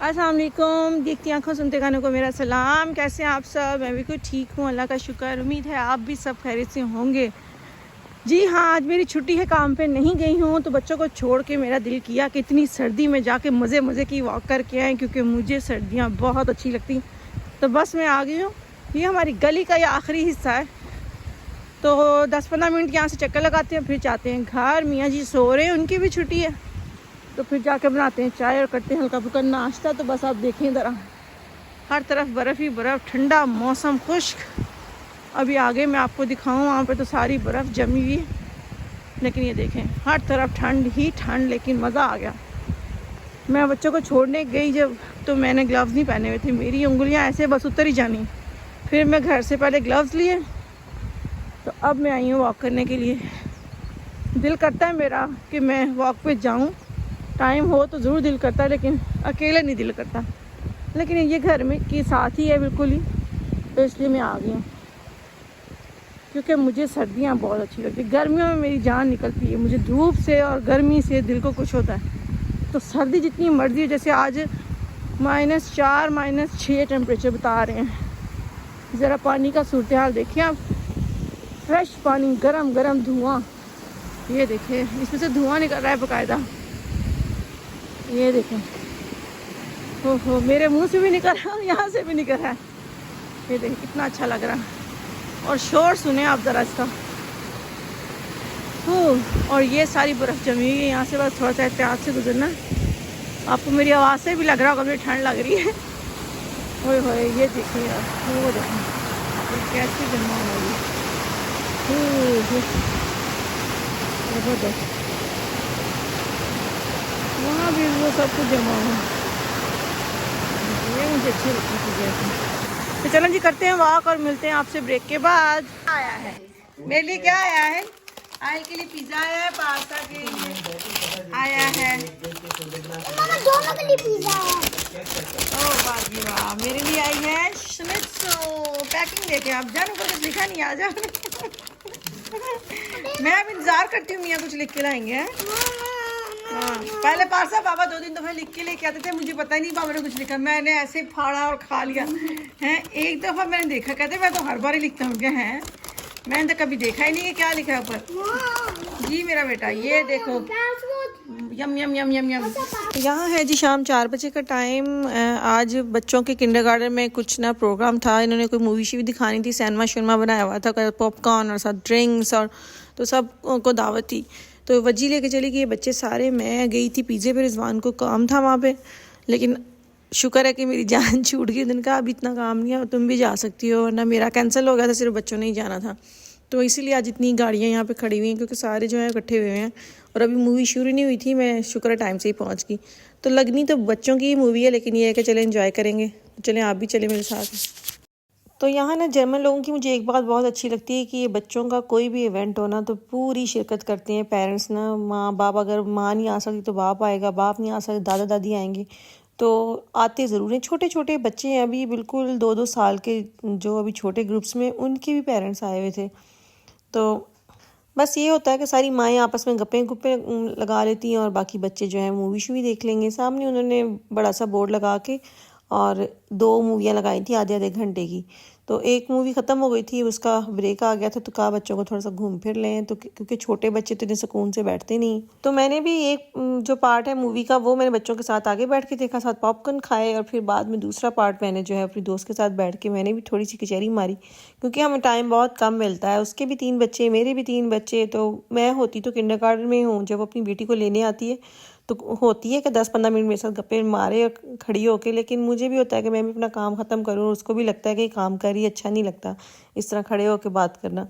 अस्सलाम वालेकुम। देखती आंखों सुनते गानों को मेरा सलाम। कैसे हैं आप सब? मैं बिल्कुल ठीक हूँ, अल्लाह का शुक्र। उम्मीद है आप भी सब खैरियत से होंगे। जी हाँ, आज मेरी छुट्टी है, काम पे नहीं गई हूँ, तो बच्चों को छोड़ के मेरा दिल किया कि इतनी सर्दी में जाके मज़े मज़े की वॉक करके आएँ, क्योंकि मुझे सर्दियाँ बहुत अच्छी लगती। तो बस मैं आ गई हूँ। ये हमारी गली का ये आखिरी हिस्सा है, तो 10-15 मिनट यहाँ से चक्कर लगाते हैं, फिर जाते हैं घर। मियाँ जी सो रहे हैं, उनकी भी छुट्टी है, तो फिर जाके बनाते हैं चाय और करते हैं हल्का फुल्का नाश्ता। तो बस आप देखें ज़रा, हर तरफ बर्फ़ ही बर्फ़, ठंडा मौसम, खुश्क। अभी आगे मैं आपको दिखाऊं, वहाँ पे तो सारी बर्फ़ जमी हुई है, लेकिन ये देखें हर तरफ ठंड ही ठंड। लेकिन मज़ा आ गया। मैं बच्चों को छोड़ने गई जब, तो मैंने ग्लव्स नहीं पहने हुए थे, मेरी उंगलियां ऐसे बस उतर ही जानी। फिर मैं घर से पहले ग्लव्स लिए, तो अब मैं आई हूँ वॉक करने के लिए। दिल करता है मेरा कि मैं वॉक पे जाऊँ, टाइम हो तो ज़रूर दिल करता है, लेकिन अकेले नहीं दिल करता। लेकिन ये घर में के साथ ही है बिल्कुल ही, तो इसलिए मैं आ गई हूँ, क्योंकि मुझे सर्दियाँ बहुत अच्छी लगती है। गर्मियों में मेरी जान निकलती है, मुझे धूप से और गर्मी से दिल को कुछ होता है। तो सर्दी जितनी मर्जी है, जैसे आज -4 -6 टेम्परेचर बता रहे हैं। ज़रा पानी का सूरत हाल देखिए आप, फ्रेश पानी, गरम गरम धुआं। ये देखिए, इसमें से धुआं निकल रहा है बाकायदा। ये देखें, ओहो, मेरे मुंह से भी निकल रहा है, यहाँ से भी निकल रहा है। ये देखिए कितना अच्छा लग रहा है। और शोर सुने आप ज़रा इसका। और ये सारी बर्फ़ जमी हुई है, यहाँ से बस थोड़ा सा एहतियात से गुजरना। आपको मेरी आवाज़ से भी लग रहा होगा मुझे ठंड लग रही है। ओए होए, ये देखिए यार, वो देखें ये कैसे जमा हो रही है। वहाँ भी वो सब कुछ जमा हुआ, ये मुझे अच्छी लगती चीज़ें। तो चलो जी, करते हैं वॉक और मिलते हैं आपसे ब्रेक के बाद। आया है मेरे लिए, क्या आया है? आयल के लिए पिज़्ज़ा आया है, पास्ता के लिए आया है, दोनों के लिए पिज़्ज़ा है। ओह वाह जी वाह, मेरे लिए आई है श्निट्ज़ल। पैकिंग देखे आप, जानो को कुछ लिखा नहीं आ जा। मैं अब इंतज़ार करती हूँ, मियाँ कुछ लिख के लाएंगे। हाँ, पहले पार्सा पापा 2 दिन दफ़े लिख के लेके आते थे, मुझे पता ही नहीं पापा ने कुछ लिखा, मैंने ऐसे फाड़ा और खा लिया है। एक दफ़ा मैंने देखा, कहते मैं तो हर बार ही लिखता हूँ। क्या है, मैंने तो कभी देखा ही नहीं है क्या लिखा है ऊपर। जी मेरा बेटा, ये देखो, यम यम यम यम यम। यहाँ है जी शाम 4 बजे का टाइम। आज बच्चों के किंडरगार्टन में कुछ ना प्रोग्राम था, इन्होंने कोई मूवी शी भी दिखानी थी, सिनेमा शुरमा बनाया हुआ था, पॉपकॉर्न और साथ ड्रिंक्स, और तो सब को दावत थी। तो वजी लेके चली गई बच्चे सारे। मैं गई थी पिज़्ज़े पे, रिजवान को काम था वहाँ पे, लेकिन शुक्र है कि मेरी जान छूट गई। दिन का अब इतना काम नहीं है, तुम भी जा सकती हो, वरना मेरा कैंसिल हो गया था, सिर्फ बच्चों ने ही जाना था। तो इसीलिए आज इतनी गाड़ियाँ यहाँ पे खड़ी हुई हैं, क्योंकि सारे जो है इकट्ठे हुए हैं। और अभी मूवी शुरू नहीं हुई थी, मैं शुक्र है टाइम से ही पहुँच गई। तो लगनी तो बच्चों की ही मूवी है, लेकिन ये है कि चले इंजॉय करेंगे। तो चलें आप भी चले मेरे साथ। तो यहाँ ना जर्मन लोगों की मुझे एक बात बहुत अच्छी लगती है कि ये बच्चों का कोई भी इवेंट हो ना, तो पूरी शिरकत करते हैं पेरेंट्स ना। माँ बाप, अगर माँ नहीं आ सकती तो बाप आएगा, बाप नहीं आ सकते दादा दादी आएंगे, तो आते ज़रूर हैं। छोटे छोटे बच्चे हैं अभी, बिल्कुल 2-2 साल के, जो अभी छोटे ग्रुप्स में, उनके भी पेरेंट्स आए हुए थे। तो बस ये होता है कि सारी माएँ आपस में गप्पे गुप्पे लगा लेती हैं, और बाकी बच्चे जो हैं मूवी शूवी देख लेंगे। सामने उन्होंने बड़ा सा बोर्ड लगा के और 2 मूवियाँ लगाई थी आधे आधे घंटे की। तो एक मूवी ख़त्म हो गई थी, उसका ब्रेक आ गया था, तो कहा बच्चों को थोड़ा सा घूम फिर लें, तो क्योंकि छोटे बच्चे तो इतने सुकून से बैठते नहीं। तो मैंने भी एक जो पार्ट है मूवी का, वो मैंने बच्चों के साथ आगे बैठ के देखा, साथ पॉपकॉर्न खाए, और फिर बाद में दूसरा पार्ट मैंने जो है अपनी दोस्त के साथ बैठ के मैंने भी थोड़ी सी कचहरी मारी, क्योंकि हमें टाइम बहुत कम मिलता है। उसके भी 3 बच्चे, मेरे भी 3 बच्चे। तो मैं होती तो किंडरगार्टन में हूँ, जब अपनी बेटी को लेने आती है तो होती है कि 10-15 मिनट मेरे साथ गप्पे मारे और खड़ी होके, लेकिन मुझे भी होता है कि मैं भी अपना काम ख़त्म करूँ, और उसको भी लगता है कि काम कर ही अच्छा नहीं लगता इस तरह खड़े होके बात करना।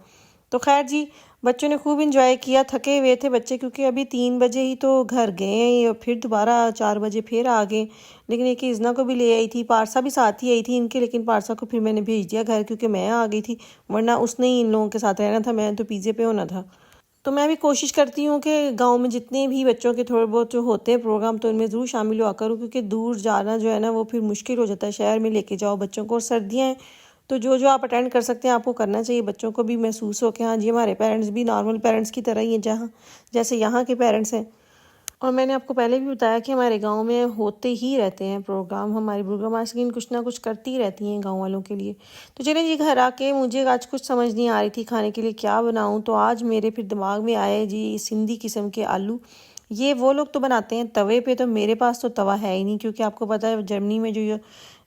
तो खैर जी, बच्चों ने खूब इंजॉय किया। थके हुए थे बच्चे, क्योंकि अभी 3 बजे ही तो घर गए हैं, और फिर दोबारा 4 बजे फिर आ गए। लेकिन एक इज़ना को भी ले आई थी, पारसा भी साथ ही आई थी इनके, लेकिन पारसा को फिर मैंने भेज दिया घर, क्योंकि मैं आ गई थी, वरना उसने ही इन लोगों के साथ रहना था, मैं तो पिज़्ज़े पे होना था। तो मैं भी कोशिश करती हूँ कि गांव में जितने भी बच्चों के थोड़े बहुत जो होते हैं प्रोग्राम, तो इनमें ज़रूर शामिल हुआ करूँ, क्योंकि दूर जाना जो है ना, वो फिर मुश्किल हो जाता है। शहर में लेके जाओ बच्चों को, और सर्दियाँ हैं, तो जो जो आप अटेंड कर सकते हैं आपको करना चाहिए। बच्चों को भी महसूस हो कि हाँ जी, हमारे पेरेंट्स भी नॉर्मल पेरेंट्स की तरह ही हैं, जहाँ जैसे यहाँ के पेरेंट्स हैं। और मैंने आपको पहले भी बताया कि हमारे गांव में होते ही रहते हैं प्रोग्राम, हमारी बुर्गा मास्किन कुछ ना कुछ करती ही रहती हैं गांव वालों के लिए। तो चलिए जी, घर आके मुझे आज कुछ समझ नहीं आ रही थी खाने के लिए क्या बनाऊं, तो आज मेरे फिर दिमाग में आए जी सिंधी किस्म के आलू। ये वो लोग तो बनाते हैं तवे पे, तो मेरे पास तो तवा है ही नहीं, क्योंकि आपको पता है जर्मनी में जो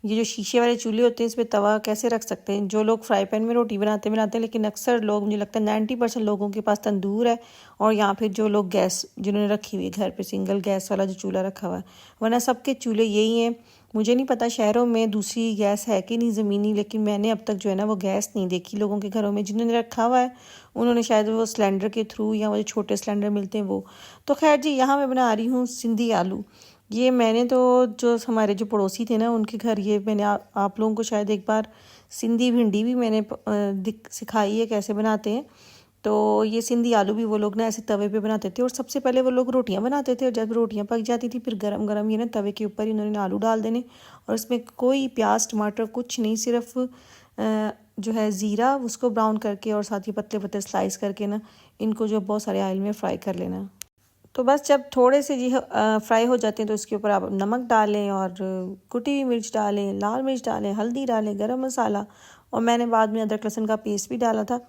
ये जो शीशे वाले चूल्हे होते हैं इस पर तवा कैसे रख सकते हैं। जो लोग फ्राई पैन में रोटी बनाते हैं, लेकिन अक्सर लोग, मुझे लगता है 90% लोगों के पास तंदूर है, और यहाँ फिर जो लोग गैस जिन्होंने रखी हुई है घर पे सिंगल गैस वाला जो चूल्हा रखा हुआ है, वरना सबके चूल्हे यही हैं। मुझे नहीं पता शहरों में दूसरी गैस है कि नहीं ज़मीनी, लेकिन मैंने अब तक जो है ना वो गैस नहीं देखी लोगों के घरों में। जिन्होंने रखा हुआ है उन्होंने शायद वो सिलेंडर के थ्रू, या वो जो छोटे सिलेंडर मिलते हैं वो। तो खैर जी, यहाँ मैं बना रही हूँ सिंधी आलू। ये मैंने तो जो हमारे जो पड़ोसी थे ना उनके घर, ये मैंने आप लोगों को शायद एक बार सिंधी भिंडी भी मैंने सिखाई है कैसे बनाते हैं। तो ये सिंधी आलू भी वो लोग ना ऐसे तवे पे बनाते थे, और सबसे पहले वो लोग रोटियां बनाते थे, और जब रोटियां पक जाती थी फिर गरम गरम ये ना तवे के ऊपर ही उन्होंने आलू डाल देने, और इसमें कोई प्याज टमाटर कुछ नहीं, सिर्फ जो है ज़ीरा उसको ब्राउन करके और साथ ही पतले पतले स्लाइस करके ना इनको जो बहुत सारे ऑयल में फ्राई कर लेना। तो बस जब थोड़े से जी फ्राई हो जाते हैं तो इसके ऊपर आप नमक डालें, और कुटी हुई मिर्च डालें, लाल मिर्च डालें, हल्दी डालें, गरम मसाला, और मैंने बाद में अदरक लहसुन का पेस्ट भी डाला था।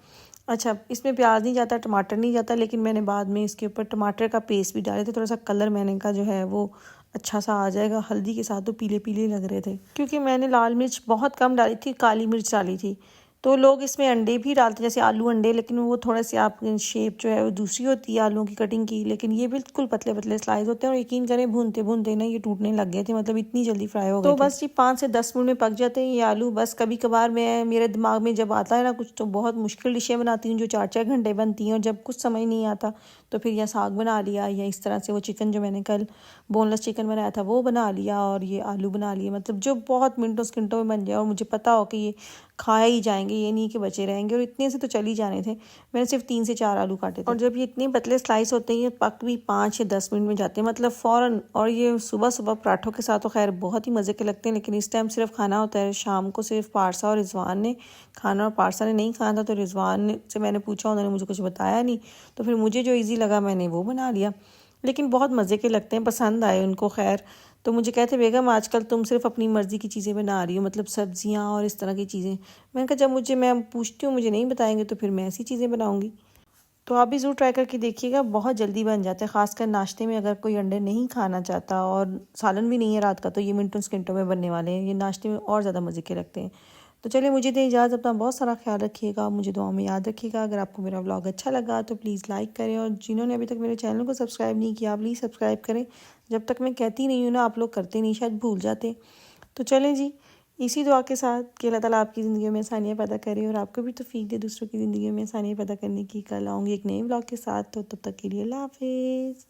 अच्छा, इसमें प्याज नहीं जाता, टमाटर नहीं जाता, लेकिन मैंने बाद में इसके ऊपर टमाटर का पेस्ट भी डाले थे, थोड़ा सा कलर मैंने का जो है वो अच्छा सा आ जाएगा। हल्दी के साथ तो पीले पीले लग रहे थे, क्योंकि मैंने लाल मिर्च बहुत कम डाली थी, काली मिर्च डाली थी। तो लोग इसमें अंडे भी डालते हैं, जैसे आलू अंडे, लेकिन वो थोड़ा से आप शेप जो है वो दूसरी होती है आलूओं की कटिंग की, लेकिन ये बिल्कुल पतले पतले स्लाइस होते हैं, और यकीन करें भूनते भूनते ना ये टूटने लग गए थे, मतलब इतनी जल्दी फ्राई हो गए। तो बस जी 5 से 10 मिनट में पक जाते हैं ये आलू। बस कभी कभार मैं, मेरे दिमाग में जब आता है ना कुछ, तो बहुत मुश्किल डिशें बनाती हूँ जो 4-4 घंटे बनती हैं, और जब कुछ समझ नहीं आता तो फिर या साग बना लिया, या इस तरह से वो चिकन जो मैंने कल बोनलेस चिकन बनाया था वो बना लिया, और ये आलू बना लिए, मतलब जो बहुत मिनटों सेकंडों में बन जाए, और मुझे पता हो कि ये खाए ही जाएंगे, ये नहीं कि बचे रहेंगे। और इतने से तो चल ही जाने थे, मैंने सिर्फ 3 से 4 आलू काटे थे, और जब ये इतने पतले स्लाइस होते हैं ये पक भी 5 से 10 मिनट में जाते हैं, मतलब फ़ौरन। और ये सुबह सुबह पराठों के साथ तो खैर बहुत ही मज़े के लगते हैं, लेकिन इस टाइम सिर्फ खाना होता है। शाम को सिर्फ पारसा और रिजवान ने खाना, और पारसा ने नहीं खाना था, तो रिजवान से मैंने पूछा, उन्होंने मुझे कुछ बताया नहीं, तो फिर मुझे जो ईजी लगा मैंने वो बना लिया। लेकिन बहुत मज़े के लगते हैं, पसंद आए उनको। खैर, तो मुझे कहते बेगम आजकल तुम सिर्फ अपनी मर्ज़ी की चीज़ें बना रही हो, मतलब सब्जियां और इस तरह की चीज़ें। मैंने कहा जब मैं पूछती हूँ मुझे नहीं बताएंगे तो फिर मैं ऐसी चीज़ें बनाऊँगी। तो आप भी ज़रूर ट्राई करके देखिएगा, बहुत जल्दी बन जाता है, ख़ासकर नाश्ते में अगर कोई अंडे नहीं खाना चाहता और सालन भी नहीं है रात का, तो ये मिनटों सेकंडों में बनने वाले हैं। ये नाश्ते में और ज़्यादा मज़े के लगते हैं। तो चलिए, मुझे दें इजाज़त, अपना बहुत सारा ख्याल रखिएगा, मुझे दुआ में याद रखिएगा। अगर आपको मेरा व्लॉग अच्छा लगा तो प्लीज़ लाइक करें, और जिन्होंने अभी तक मेरे चैनल को सब्सक्राइब नहीं किया प्लीज़ सब्सक्राइब करें। जब तक मैं कहती नहीं हूँ ना आप लोग करते नहीं, शायद भूल जाते। तो चलें जी, इसी दुआ के साथ कि अल्लाह ताला आपकी ज़िंदगी में आसानियाँ पैदा करे, और आपको भी तौफीक दे दूसरों की ज़िंदगी में आसानियाँ पैदा करने की। कल आऊँगी एक नए व्लॉग के साथ, तो तब तक के लिए अल्लाह हाफिज़।